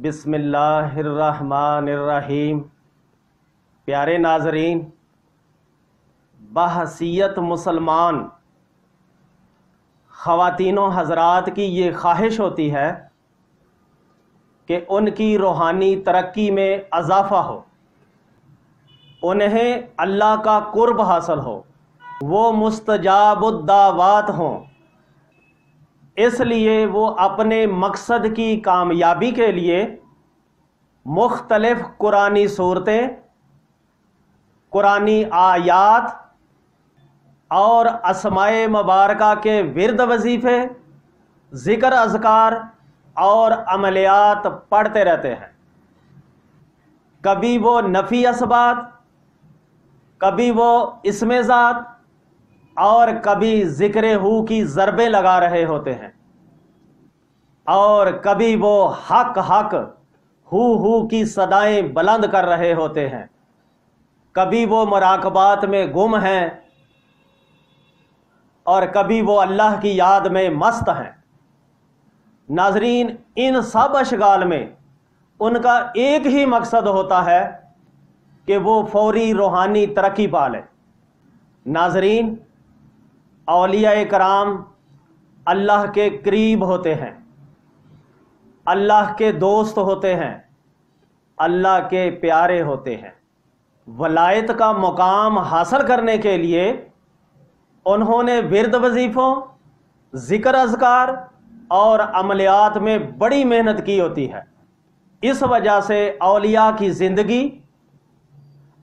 بسم اللہ الرحمن الرحیم۔ پیارے ناظرین، بحیثیت مسلمان خواتین و حضرات کی یہ خواہش ہوتی ہے کہ ان کی روحانی ترقی میں اضافہ ہو، انہیں اللہ کا قرب حاصل ہو، وہ مستجاب الدعوات ہوں۔ اس لیے وہ اپنے مقصد کی کامیابی کے لیے مختلف قرآنی صورتیں، قرآنی آیات اور اسماء مبارکہ کے ورد وظیفے، ذکر اذکار اور عملیات پڑھتے رہتے ہیں۔ کبھی وہ نفی اثبات، کبھی وہ اسم ذات اور کبھی ذکر ہو کی ضربیں لگا رہے ہوتے ہیں، اور کبھی وہ حق حق ہو کی صدائیں بلند کر رہے ہوتے ہیں، کبھی وہ مراقبات میں گم ہیں اور کبھی وہ اللہ کی یاد میں مست ہیں۔ ناظرین، ان سب اشغال میں ان کا ایک ہی مقصد ہوتا ہے کہ وہ فوری روحانی ترقی پا لیں۔ ناظرین، اولیاء کرام اللہ کے قریب ہوتے ہیں، اللہ کے دوست ہوتے ہیں، اللہ کے پیارے ہوتے ہیں۔ ولایت کا مقام حاصل کرنے کے لیے انہوں نے ورد وظیفوں، ذکر اذکار اور عملیات میں بڑی محنت کی ہوتی ہے۔ اس وجہ سے اولیاء کی زندگی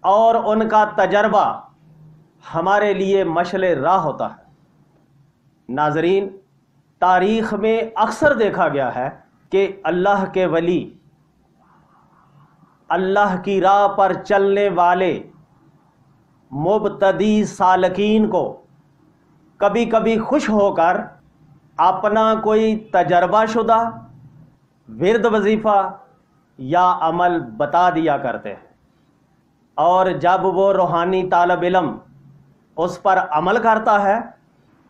اور ان کا تجربہ ہمارے لیے مشعل راہ ہوتا ہے۔ ناظرین، تاریخ میں اکثر دیکھا گیا ہے کہ اللہ کے ولی، اللہ کی راہ پر چلنے والے مبتدی سالکین کو کبھی کبھی خوش ہو کر اپنا کوئی تجربہ شدہ ورد وظیفہ یا عمل بتا دیا کرتے ہیں، اور جب وہ روحانی طالب علم اس پر عمل کرتا ہے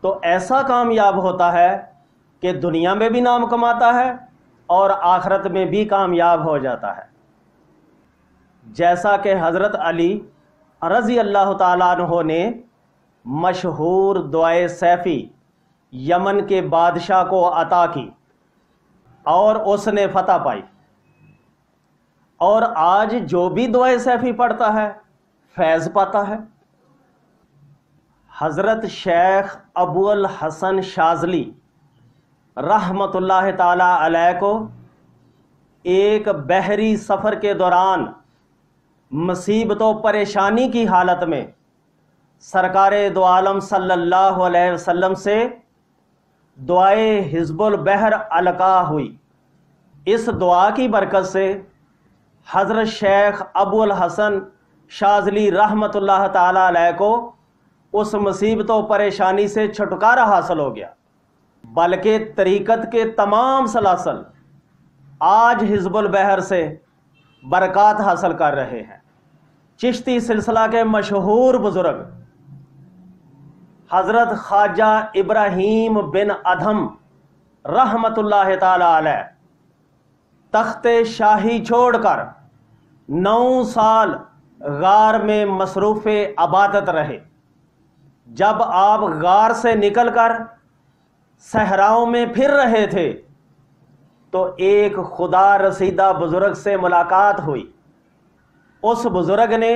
تو ایسا کامیاب ہوتا ہے کہ دنیا میں بھی نام کماتا ہے اور آخرت میں بھی کامیاب ہو جاتا ہے۔ جیسا کہ حضرت علی رضی اللہ تعالیٰ عنہ نے مشہور دعائے سیفی یمن کے بادشاہ کو عطا کی اور اس نے فتح پائی، اور آج جو بھی دعائے سیفی پڑھتا ہے فیض پاتا ہے۔ حضرت شیخ ابو الحسن شاذلی رحمۃ اللہ تعالی علیہ کو ایک بحری سفر کے دوران مصیبت و پریشانی کی حالت میں سرکار دو عالم صلی اللہ علیہ وسلم سے دعائے حزب البحر القا ہوئی۔ اس دعا کی برکت سے حضرت شیخ ابو الحسن شاذلی رحمۃ اللہ تعالی علیہ کو اس مصیبت و پریشانی سے چھٹکارا حاصل ہو گیا، بلکہ طریقت کے تمام سلاسل آج حزب البحر سے برکات حاصل کر رہے ہیں۔ چشتی سلسلہ کے مشہور بزرگ حضرت خواجہ ابراہیم بن ادھم رحمۃ اللہ تعالی علیہ تخت شاہی چھوڑ کر 9 سال غار میں مصروف عبادت رہے۔ جب آپ غار سے نکل کر صحراؤں میں پھر رہے تھے تو ایک خدا رسیدہ بزرگ سے ملاقات ہوئی۔ اس بزرگ نے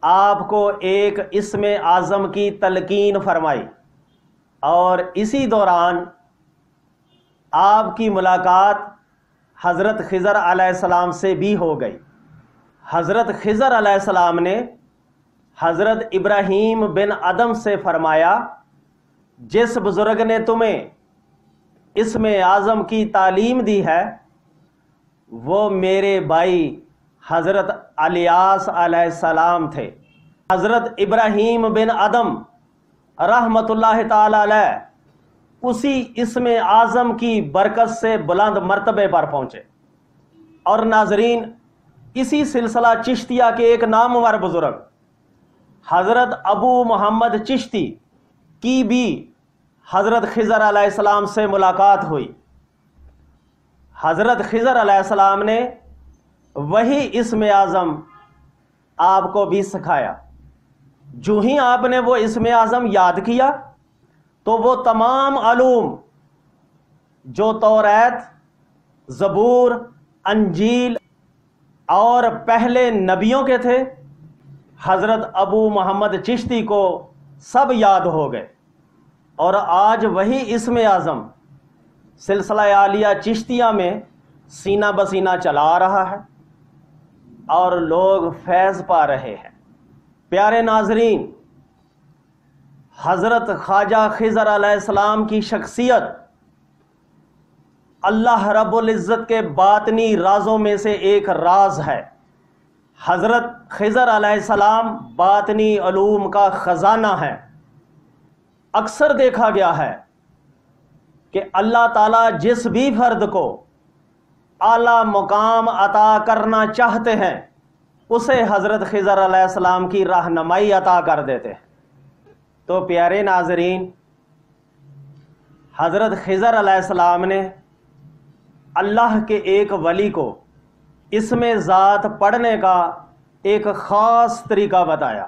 آپ کو ایک اسم اعظم کی تلقین فرمائی، اور اسی دوران آپ کی ملاقات حضرت خضر علیہ السلام سے بھی ہو گئی۔ حضرت خضر علیہ السلام نے حضرت ابراہیم بن ادم سے فرمایا، جس بزرگ نے تمہیں اسم اعظم کی تعلیم دی ہے وہ میرے بھائی حضرت الیاس علیہ السلام تھے۔ حضرت ابراہیم بن ادم رحمۃ اللہ تعالی علیہ اسی اسم اعظم کی برکت سے بلند مرتبے پر پہنچے۔ اور ناظرین، اسی سلسلہ چشتیہ کے ایک نامور بزرگ حضرت ابو محمد چشتی کی بھی حضرت خضر علیہ السلام سے ملاقات ہوئی۔ حضرت خضر علیہ السلام نے وہی اسم اعظم آپ کو بھی سکھایا۔ جو ہی آپ نے وہ اسم اعظم یاد کیا تو وہ تمام علوم جو توریت، زبور، انجیل اور پہلے نبیوں کے تھے، حضرت ابو محمد چشتی کو سب یاد ہو گئے، اور آج وہی اسم اعظم سلسلہ عالیہ چشتیہ میں سینہ بسینہ چلا رہا ہے اور لوگ فیض پا رہے ہیں۔ پیارے ناظرین، حضرت خواجہ خضر علیہ السلام کی شخصیت اللہ رب العزت کے باطنی رازوں میں سے ایک راز ہے۔ حضرت خضر علیہ السلام باطنی علوم کا خزانہ ہے۔ اکثر دیکھا گیا ہے کہ اللہ تعالیٰ جس بھی فرد کو اعلیٰ مقام عطا کرنا چاہتے ہیں اسے حضرت خضر علیہ السلام کی رہنمائی عطا کر دیتے ہیں۔ تو پیارے ناظرین، حضرت خضر علیہ السلام نے اللہ کے ایک ولی کو اسم ذات پڑھنے کا ایک خاص طریقہ بتایا۔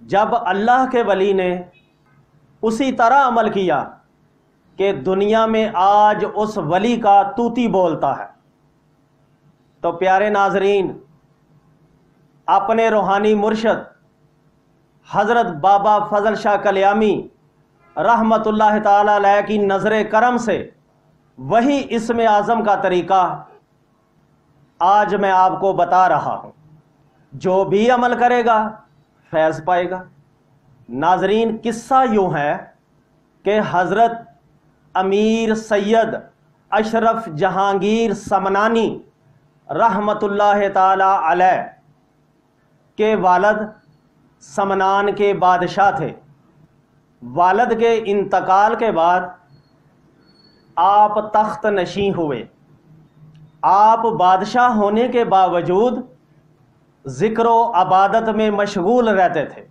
جب اللہ کے ولی نے اسی طرح عمل کیا کہ دنیا میں آج اس ولی کا طوطی بولتا ہے۔ تو پیارے ناظرین، اپنے روحانی مرشد حضرت بابا فضل شاہ کلیامی رحمت اللہ تعالی علیہ کی نظر کرم سے وہی اسم اعظم کا طریقہ آج میں آپ کو بتا رہا ہوں۔ جو بھی عمل کرے گا فیض پائے گا۔ ناظرین، قصہ یوں ہے کہ حضرت امیر سید اشرف جہانگیر سمنانی رحمت اللہ تعالی علیہ کے والد سمنان کے بادشاہ تھے۔ والد کے انتقال کے بعد آپ تخت نشین ہوئے۔ آپ بادشاہ ہونے کے باوجود ذکر و عبادت میں مشغول رہتے تھے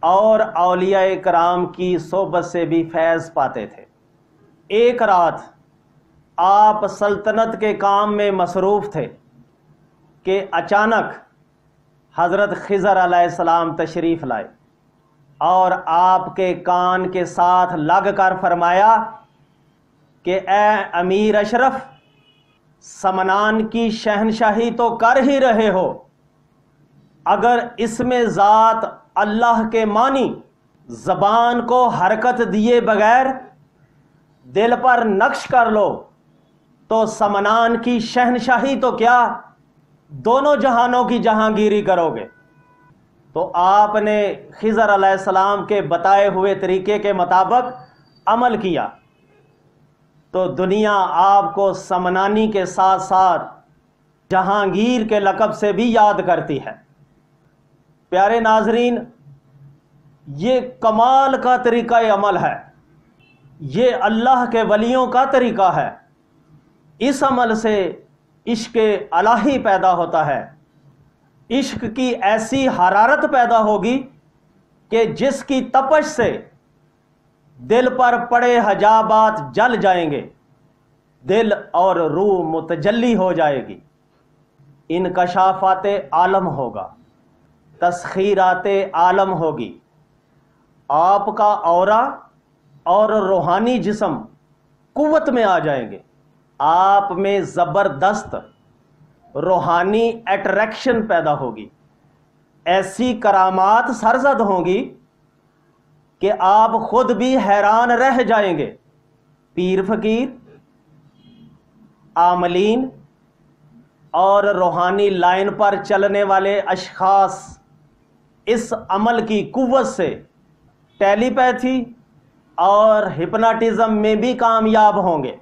اور اولیاء کرام کی صحبت سے بھی فیض پاتے تھے۔ ایک رات آپ سلطنت کے کام میں مصروف تھے کہ اچانک حضرت خضر علیہ السلام تشریف لائے اور آپ کے کان کے ساتھ لگ کر فرمایا کہ اے امیر اشرف، سمنان کی شہنشاہی تو کر ہی رہے ہو، اگر اسم ذات اللہ کے معنی زبان کو حرکت دیے بغیر دل پر نقش کر لو تو سمنان کی شہنشاہی تو کیا، دونوں جہانوں کی جہانگیری کرو گے۔ تو آپ نے خضر علیہ السلام کے بتائے ہوئے طریقے کے مطابق عمل کیا تو دنیا آپ کو سمنانی کے ساتھ ساتھ جہانگیر کے لقب سے بھی یاد کرتی ہے۔ پیارے ناظرین، یہ کمال کا طریقہ عمل ہے، یہ اللہ کے ولیوں کا طریقہ ہے۔ اس عمل سے عشق الہی پیدا ہوتا ہے، عشق کی ایسی حرارت پیدا ہوگی کہ جس کی تپش سے دل پر پڑے حجابات جل جائیں گے، دل اور روح متجلی ہو جائے گی، انکشافات عالم ہوگا، تسخیرات عالم ہوگی، آپ کا اورا اور روحانی جسم قوت میں آ جائیں گے، آپ میں زبردست روحانی اٹریکشن پیدا ہوگی، ایسی کرامات سرزد ہوں گی کہ آپ خود بھی حیران رہ جائیں گے۔ پیر فقیر، عاملین اور روحانی لائن پر چلنے والے اشخاص اس عمل کی قوت سے ٹیلی پیتھی اور ہپناٹزم میں بھی کامیاب ہوں گے،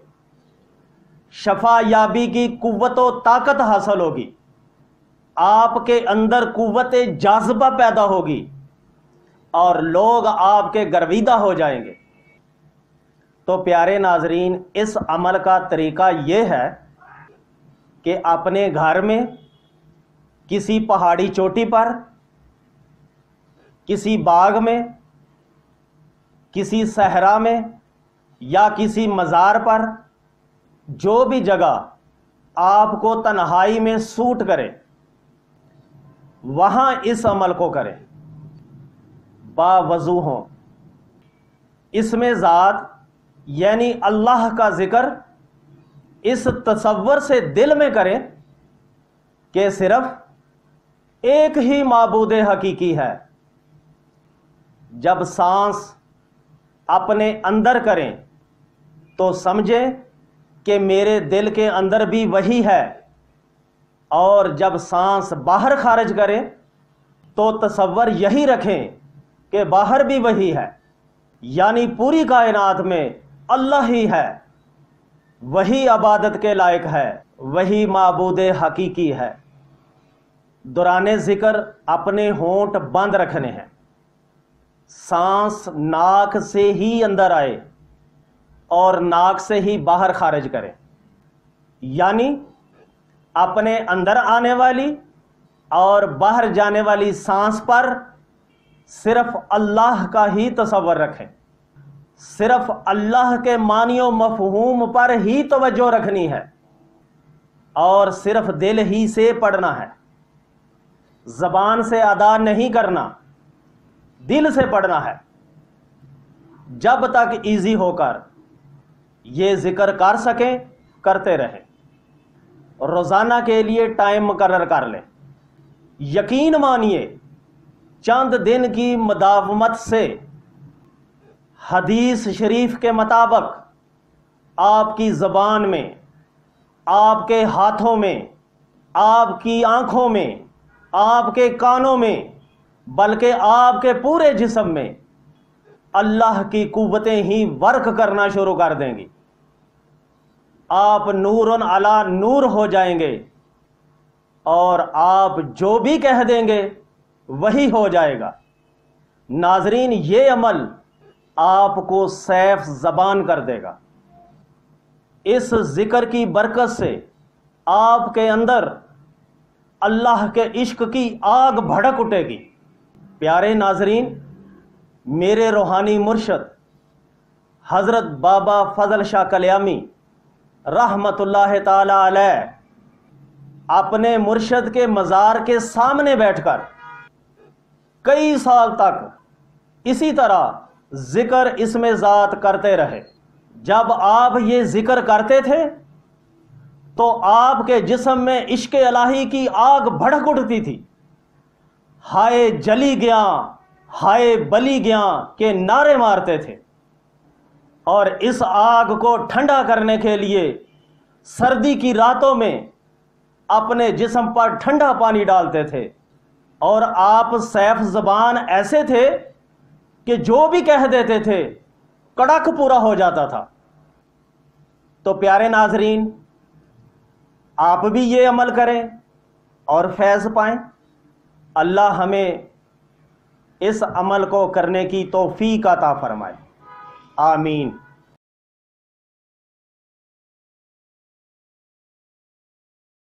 شفا یابی کی قوت و طاقت حاصل ہوگی، آپ کے اندر قوت جاذبہ پیدا ہوگی اور لوگ آپ کے گرویدہ ہو جائیں گے۔ تو پیارے ناظرین، اس عمل کا طریقہ یہ ہے کہ اپنے گھر میں، کسی پہاڑی چوٹی پر، کسی باغ میں، کسی صحرا میں یا کسی مزار پر جو بھی جگہ آپ کو تنہائی میں سوٹ کرے وہاں اس عمل کو کریں، باوضو ہوں۔ اس میں ذات یعنی اللہ کا ذکر اس تصور سے دل میں کریں کہ صرف ایک ہی معبود حقیقی ہے۔ جب سانس اپنے اندر کریں تو سمجھیں کہ میرے دل کے اندر بھی وہی ہے، اور جب سانس باہر خارج کریں تو تصور یہی رکھیں کہ باہر بھی وہی ہے، یعنی پوری کائنات میں اللہ ہی ہے، وہی عبادت کے لائق ہے، وہی معبود حقیقی ہے۔ دوران ذکر اپنے ہونٹ بند رکھنے ہیں، سانس ناک سے ہی اندر آئے اور ناک سے ہی باہر خارج کرے، یعنی اپنے اندر آنے والی اور باہر جانے والی سانس پر صرف اللہ کا ہی تصور رکھیں، صرف اللہ کے معنی و مفہوم پر ہی توجہ رکھنی ہے، اور صرف دل ہی سے پڑھنا ہے، زبان سے ادا نہیں کرنا، دل سے پڑھنا ہے۔ جب تک ایزی ہو کر یہ ذکر کر سکیں کرتے رہیں، روزانہ کے لیے ٹائم مقرر کر لیں۔ یقین مانیے چند دن کی مداومت سے حدیث شریف کے مطابق آپ کی زبان میں، آپ کے ہاتھوں میں، آپ کی آنکھوں میں، آپ کے کانوں میں، بلکہ آپ کے پورے جسم میں اللہ کی قوتیں ہی ورک کرنا شروع کر دیں گی۔ آپ نور علی نور ہو جائیں گے، اور آپ جو بھی کہہ دیں گے وہی ہو جائے گا۔ ناظرین، یہ عمل آپ کو سیف زبان کر دے گا۔ اس ذکر کی برکت سے آپ کے اندر اللہ کے عشق کی آگ بھڑک اٹھے گی۔ پیارے ناظرین، میرے روحانی مرشد حضرت بابا فضل شاہ کلیامی رحمت اللہ تعالی علیہ اپنے مرشد کے مزار کے سامنے بیٹھ کر کئی سال تک اسی طرح ذکر اسم ذات کرتے رہے۔ جب آپ یہ ذکر کرتے تھے تو آپ کے جسم میں عشق الہی کی آگ بھڑک اٹھتی تھی۔ ہائے جلی گیا، ہائے بلی گیا کے نعرے مارتے تھے، اور اس آگ کو ٹھنڈا کرنے کے لیے سردی کی راتوں میں اپنے جسم پر ٹھنڈا پانی ڈالتے تھے، اور آپ سیف زبان ایسے تھے کہ جو بھی کہہ دیتے تھے کڑک پورا ہو جاتا تھا۔ تو پیارے ناظرین، آپ بھی یہ عمل کریں اور فیض پائیں۔ اللہ ہمیں اس عمل کو کرنے کی توفیق عطا فرمائے، آمین۔